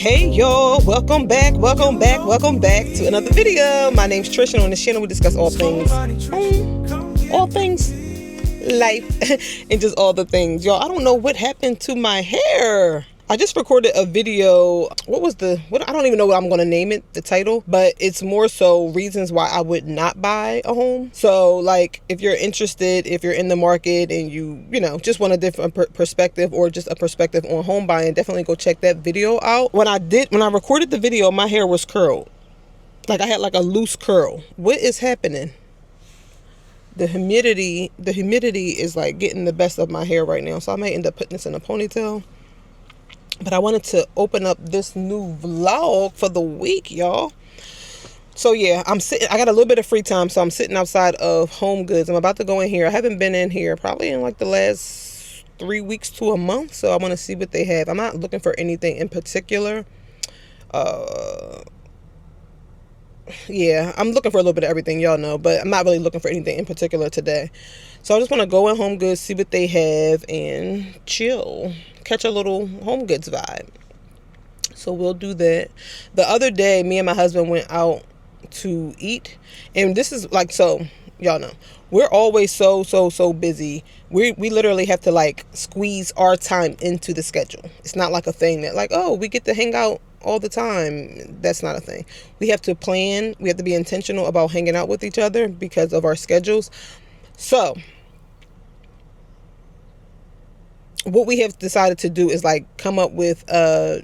Hey y'all, welcome back to another video. My name's Trish, and on this channel we discuss all things home, all things life, and just all the things. Y'all, I don't know what happened to my hair. I just recorded a video. I don't even know what I'm going to name it, the title, but it's more so reasons why I would not buy a home. So like, if you're interested, if you're in the market and you just want a different perspective or just a perspective on home buying, definitely go check that video out. When I recorded the video, my hair was curled. Like I had like a loose curl. What is happening? The humidity is like getting the best of my hair right now. So I might end up putting this in a ponytail. But I wanted to open up this new vlog for the week, y'all. So yeah, I got a little bit of free time, so I'm sitting outside of HomeGoods. I'm about to go in here. I haven't been in here probably in like the last 3 weeks to a month, so I want to see what they have. I'm not looking for anything in particular. Yeah, I'm looking for a little bit of everything, y'all know, but I'm not really looking for anything in particular today. So I just want to go in HomeGoods, see what they have, and chill, catch a little HomeGoods vibe. So we'll do that. The other day, me and my husband went out to eat, and this is like, so y'all know, we're always so busy. We literally have to like squeeze our time into the schedule. It's not like a thing that like, oh, we get to hang out all the time. That's not a thing. We have to plan. We have to be intentional about hanging out with each other because of our schedules. So what we have decided to do is like come up with a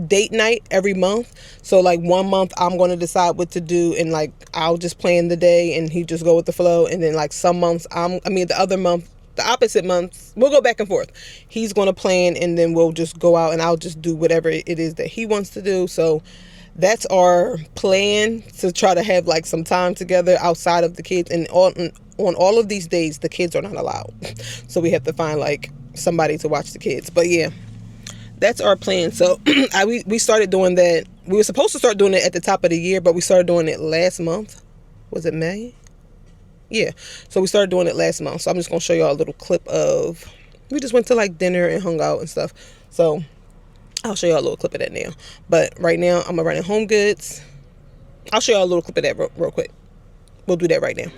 date night every month. So like 1 month I'm going to decide what to do, and like I'll just plan the day and he just go with the flow. And then like some months the other month, the opposite months, we'll go back and forth. He's going to plan, and then we'll just go out and I'll just do whatever it is that he wants to do. So that's our plan, to try to have like some time together outside of the kids. And on all of these days, the kids are not allowed. So we have to find like somebody to watch the kids. But yeah, that's our plan. So we started doing that. We were supposed to start doing it at the top of the year, but we started doing it last month. Was it May? Yeah. So we started doing it last month. So I'm just going to show y'all a little clip of, we just went to like dinner and hung out and stuff. So I'll show y'all a little clip of that now. But right now I'm going to run in HomeGoods. I'll show y'all a little clip of that real quick. We'll do that right now.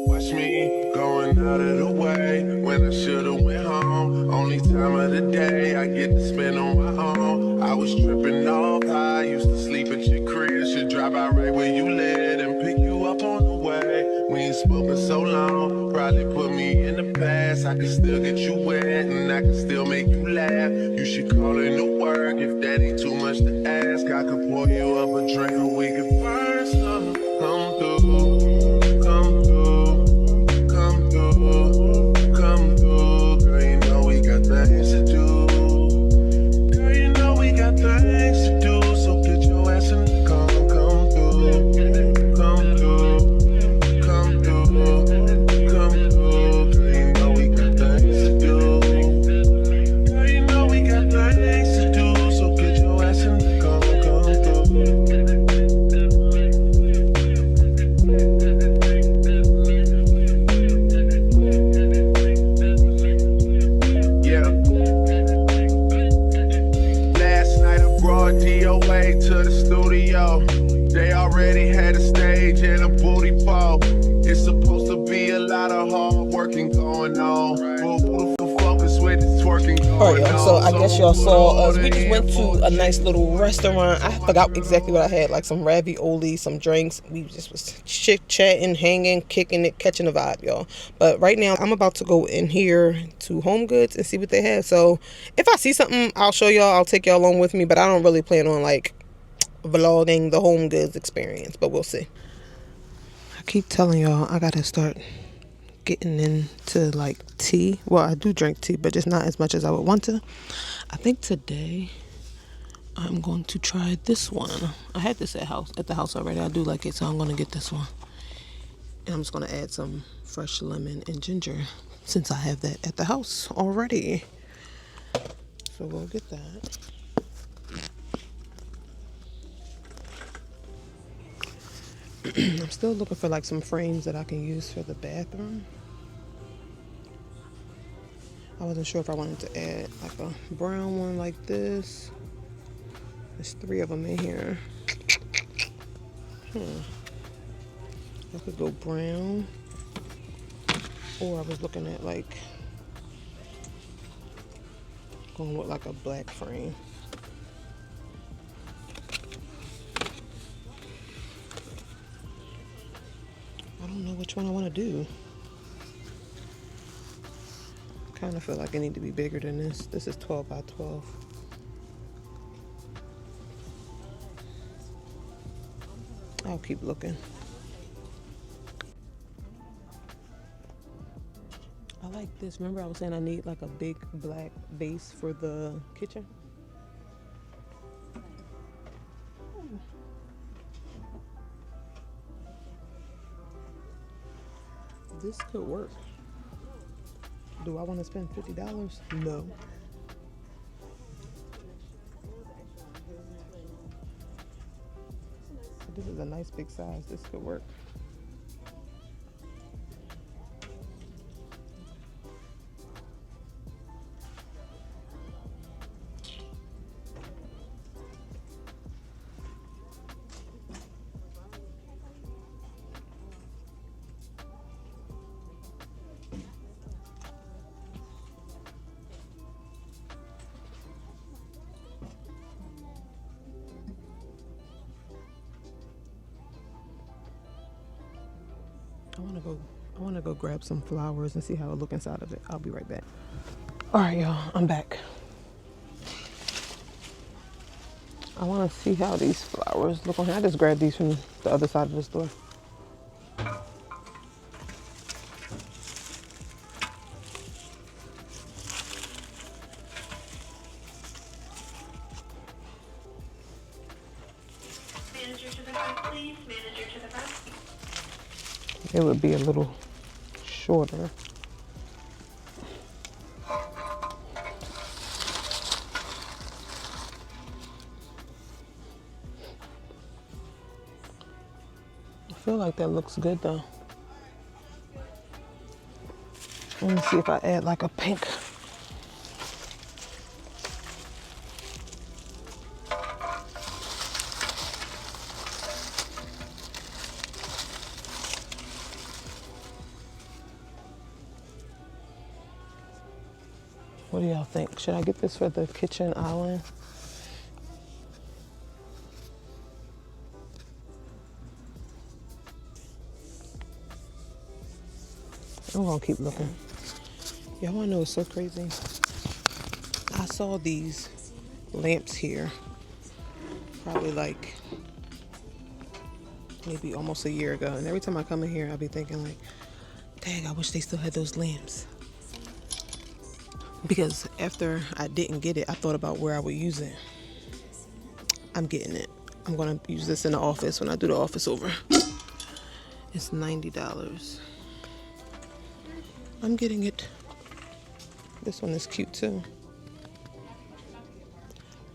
Watch me going out of the way when I should've went home. Only time of the day I get to spend on my own. I was tripping off high, used to sleep at your crib. Should drive out right where you live and pick you up on the way. We ain't spoken so long, probably put me in the past. I can still get you wet and I can still make you laugh. You should call in to work if that ain't too much to ask. I could pour you up a drink and we could burn some. Come through, come through, come through, come through. Girl, you know we got things to do. Girl, you know we got things to do. So get your ass in the car, come through, come through, come through, come through. Girl, you know we got things to do. Girl, you know we got things to do. So get your ass in the car, come through. DOA to the studio. They already had a stage and a booty pole. It's supposed to be a lot of hard working going on. Full focus with this twerking going on. Alright, y'all, so I guess y'all saw us. We just went to a nice little restaurant. I forgot exactly what I had, like some ravioli, some drinks. We just was chit-chatting, hanging, kicking it, catching a vibe, y'all. But right now, I'm about to go in here to HomeGoods and see what they have. So if I see something, I'll show y'all. I'll take y'all along with me, but I don't really plan on like vlogging the HomeGoods experience, but we'll see. I keep telling y'all I gotta start getting into like tea. Well, I do drink tea, but just not as much as I would want to. I think today I'm going to try this one. I had this at the house already. I do like it, so I'm gonna get this one. And I'm just gonna add some fresh lemon and ginger since I have that at the house already. So we'll get that. I'm still looking for like some frames that I can use for the bathroom. I wasn't sure if I wanted to add like a brown one like this. There's 3 of them in here. I could go brown, or I was looking at like going with like a black frame. I don't know which one I want to do. I kind of feel like it need to be bigger than this. This is 12 by 12. I'll keep looking. I like this. Remember I was saying I need like a big black base for the kitchen? This could work. Do I want to spend $50? No. This is a nice big size. This could work. I want to go grab some flowers and see how it look inside of it. I'll be right back. All right, y'all, I'm back. I want to see how these flowers look on here. I just grabbed these from the other side of the store. Manager to the front, please. Manager to the front. It would be a little shorter. I feel like that looks good though. Let me see if I add like a pink. What do y'all think? Should I get this for the kitchen island? I'm gonna keep looking. Y'all wanna know what's so crazy? I saw these lamps here probably like maybe almost a year ago, and every time I come in here I'll be thinking like, dang, I wish they still had those lamps. Because after I didn't get it, I thought about where I would use it. I'm getting it. I'm gonna use this in the office when I do the office over. It's $90. I'm getting it. This one is cute too.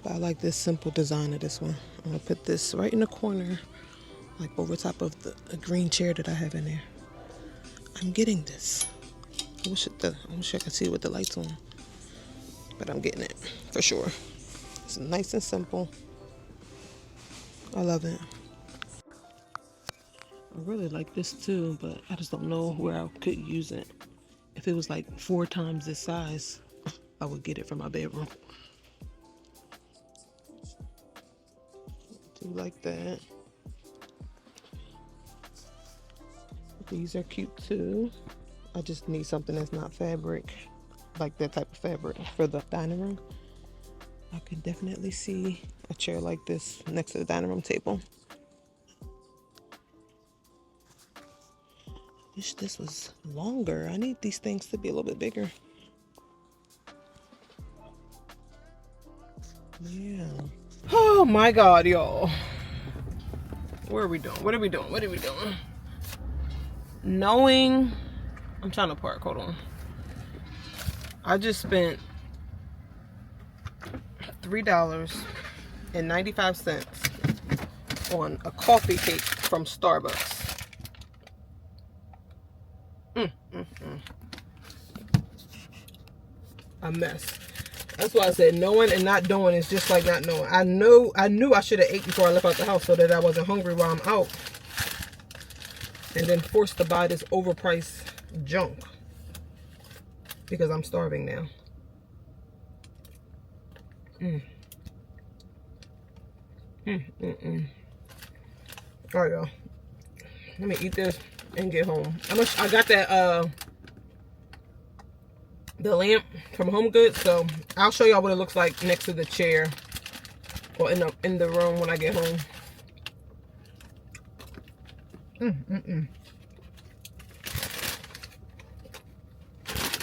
But I like this simple design of this one. I'm gonna put this right in the corner, like over top of the green chair that I have in there. I'm getting this. I wish I could see it with the lights on. But I'm getting it for sure. It's nice and simple. I love it. I really like this too, but I just don't know where I could use it. If it was like 4 times this size, I would get it for my bedroom. I do like that. These are cute too. I just need something that's not fabric, like that type of fabric for the dining room. I could definitely see a chair like this next to the dining room table. Wish this was longer. I need these things to be a little bit bigger. Yeah. Oh my God, y'all. What are we doing? What are we doing? What are we doing? Knowing, I'm trying to park, hold on. I just spent $3.95 on a coffee cake from Starbucks. a mess. That's why I said knowing and not doing is just like not knowing. I knew I should have ate before I left out the house so that I wasn't hungry while I'm out. And then forced to buy this overpriced junk. Because I'm starving now. All right, y'all. Let me eat this and get home. I got that the lamp from HomeGoods, so I'll show y'all what it looks like next to the chair or in the room when I get home.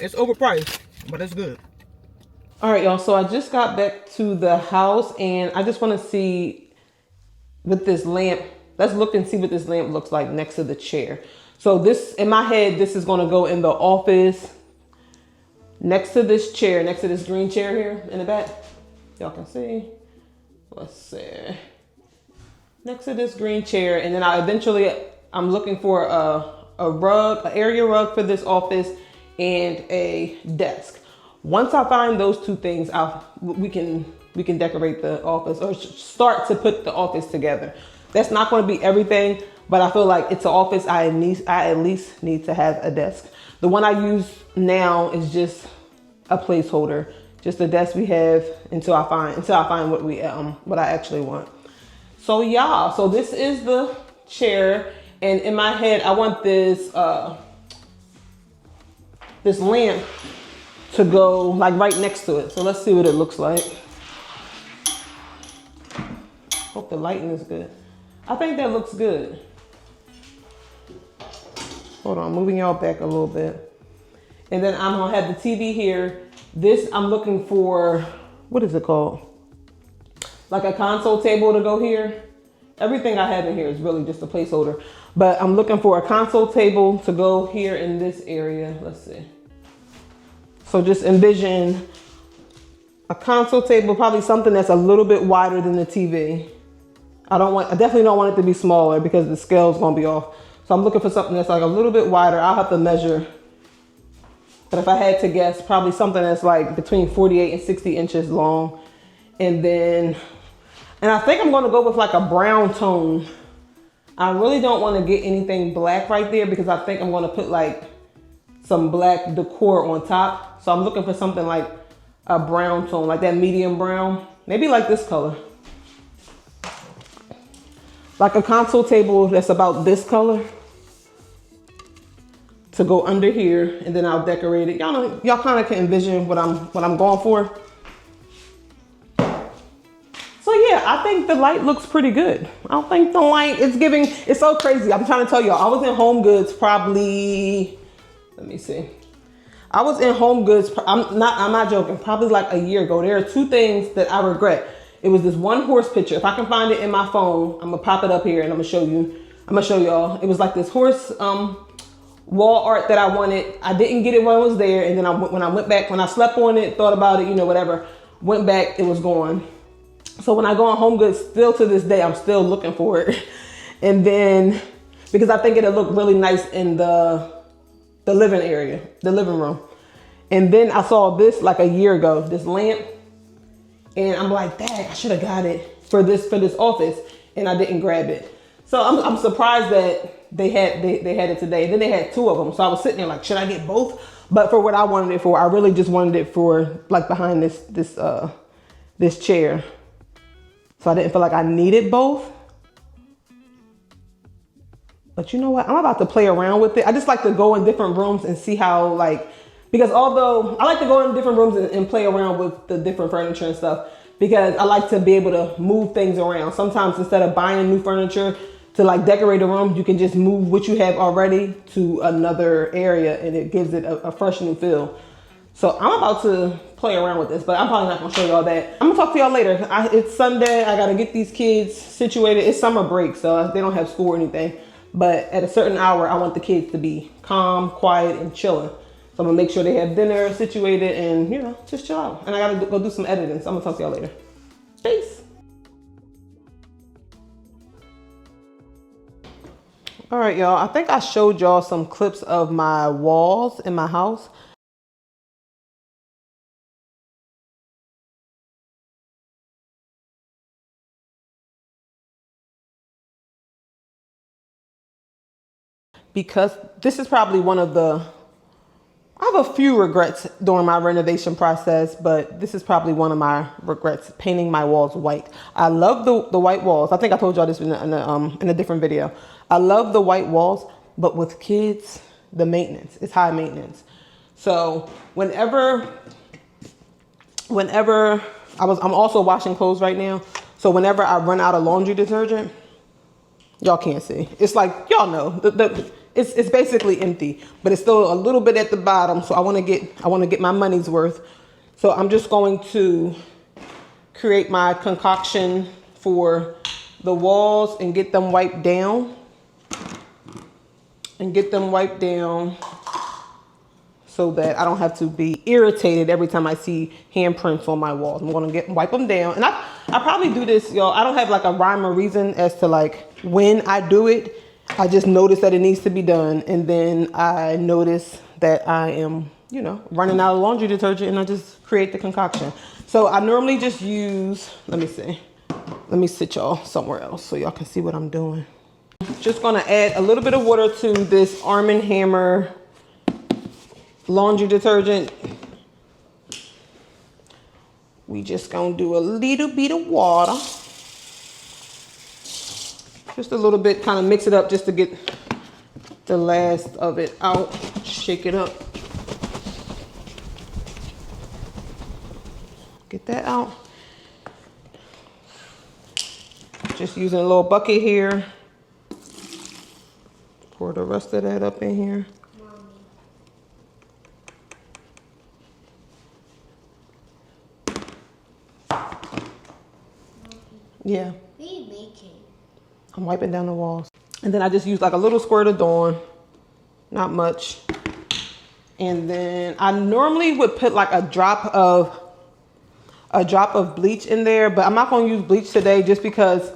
It's overpriced, but it's good. All right, y'all. So I just got back to the house, and I just want to see with this lamp. Let's look and see what this lamp looks like next to the chair. So this, in my head, this is going to go in the office next to this chair, next to this green chair here in the back. Y'all can see. Let's see. Next to this green chair, and then I'm looking for a rug, an area rug for this office, and a desk. Once I find those two things, we can decorate the office or start to put the office together. That's not going to be everything, but I feel like it's an office. I at least need to have a desk. The one I use now is just a placeholder, just the desk we have until I find what I actually want. So y'all, so this is the chair, and in my head, I want this this lamp to go like right next to it. So let's see what it looks like. Hope the lighting is good. I think that looks good. Hold on, moving y'all back a little bit. And then I'm gonna have the TV here. This, I'm looking for, what is it called? Like a console table to go here. Everything I have in here is really just a placeholder. But I'm looking for a console table to go here in this area. Let's see. So just envision a console table, probably something that's a little bit wider than the TV. I definitely don't want it to be smaller because the scale's gonna be off. So I'm looking for something that's like a little bit wider. I'll have to measure. But if I had to guess, probably something that's like between 48 and 60 inches long. And I think I'm gonna go with like a brown tone. I really don't wanna get anything black right there because I think I'm gonna put like some black decor on top. So I'm looking for something like a brown tone, like that medium brown. Maybe like this color. Like a console table that's about this color to go under here, and then I'll decorate it. Y'all kind of can envision what I'm going for. So yeah, I think the light looks pretty good. I don't think the light is giving, it's so crazy. I'm trying to tell y'all, I was in HomeGoods probably, let me see. I was in HomeGoods, I'm not joking, probably like a year ago. There are two things that I regret. It was this one horse picture. If I can find it in my phone, I'm gonna pop it up here and I'm gonna show y'all. It was like this horse wall art that I wanted. I didn't get it when it was there, and then when I went back, when I slept on it, thought about it, whatever, went back, it was gone. So when I go on HomeGoods, still to this day, I'm still looking for it. And then, because I think it'll look really nice in the living area, the living room. And then I saw this like a year ago, this lamp. And I'm like, dang, I should have got it for this office, and I didn't grab it. So I'm surprised that they had it today. And then they had two of them. So I was sitting there like, should I get both? But for what I wanted it for, I really just wanted it for like behind this chair. So I didn't feel like I needed both. But you know what? I'm about to play around with it. I just like to go in different rooms and see how, like, because although I like to go in different rooms and play around with the different furniture and stuff, because I like to be able to move things around. Sometimes instead of buying new furniture to like decorate a room, you can just move what you have already to another area, and it gives it a fresh new feel. So I'm about to play around with this, but I'm probably not gonna show y'all that. I'm gonna talk to y'all later. It's Sunday. I gotta get these kids situated. It's summer break, so they don't have school or anything. But at a certain hour, I want the kids to be calm, quiet, and chilling. So I'm gonna make sure they have dinner situated and, just chill out. And I gotta go do some editing. So I'm gonna talk to y'all later. Peace. All right, y'all. I think I showed y'all some clips of my walls in my house. because this is probably one of the, I have a few regrets during my renovation process, but this is probably one of my regrets, painting my walls white. I love the white walls. I think I told y'all this in a different video. I love the white walls, but with kids, the maintenance is high maintenance. So whenever I'm also washing clothes right now. So whenever I run out of laundry detergent, y'all can't see. It's like, y'all know, it's basically empty, but it's still a little bit at the bottom. So I want to get my money's worth. So I'm just going to create my concoction for the walls and get them wiped down. So that I don't have to be irritated every time I see handprints on my walls. I'm gonna wipe them down. And I probably do this, y'all. I don't have like a rhyme or reason as to like when I do it. I just notice that it needs to be done. And then I notice that I am, you know, running out of laundry detergent, and I just create the concoction. So I normally just use, let me sit y'all somewhere else so y'all can see what I'm doing. Just gonna add a little bit of water to this Arm & Hammer laundry detergent. We just gonna do a little bit of water, just a little bit, kind of mix it up just to get the last of it out. Shake it up, get that out. Just using a little bucket here, pour the rest of that up in here. Yeah. What are you making? I'm wiping down the walls. And then I just use like a little squirt of Dawn, not much. And then I normally would put like a drop of bleach in there, but I'm not gonna use bleach today just because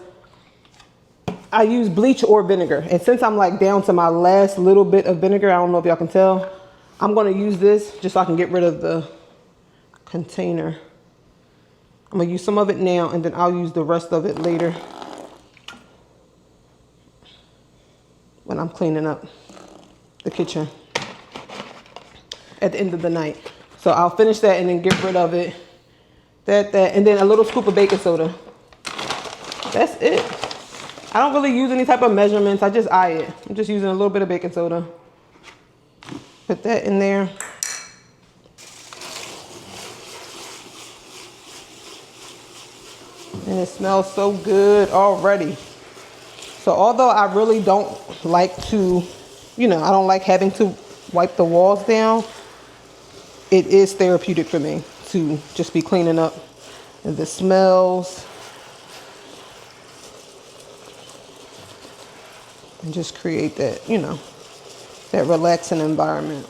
I use bleach or vinegar. And since I'm like down to my last little bit of vinegar, I don't know if y'all can tell, I'm gonna use this just so I can get rid of the container. I'm gonna use some of it now, and then I'll use the rest of it later when I'm cleaning up the kitchen at the end of the night. So I'll finish that and then get rid of it. And then a little scoop of baking soda. That's it. I don't really use any type of measurements. I just eye it. I'm just using a little bit of baking soda. Put that in there. And it smells so good already. So although I really don't like to, you know, I don't like having to wipe the walls down, it is therapeutic for me to just be cleaning up the smells and just create that, you know, that relaxing environment.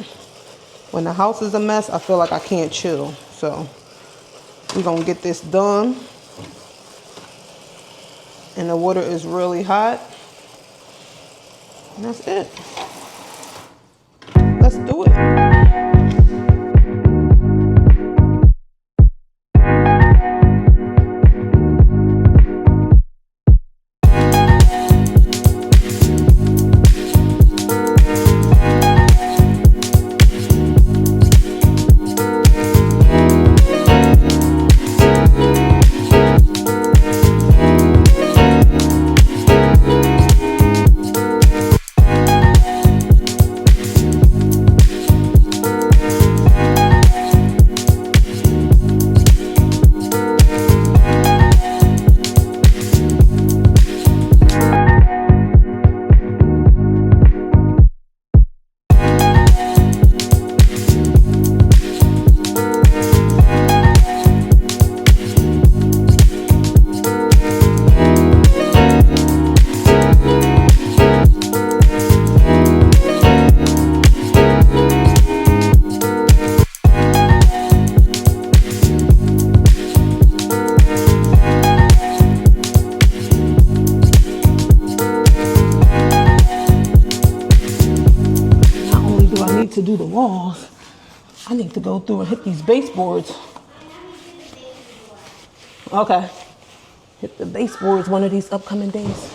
When the house is a mess, I feel like I can't chill. So we're gonna get this done. And the water is really hot. And that's it. Let's do it. To do the walls, I need to go through and hit these baseboards. Okay, hit the baseboards one of these upcoming days.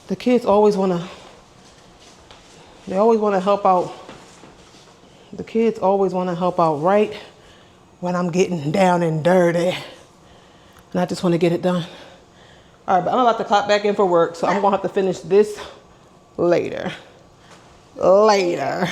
The kids always want to, they always want to help out. The kids always want to help out right when I'm getting down and dirty. And I just want to get it done. All right, but I'm about to clock back in for work, so I'm going to have to finish this later. Later.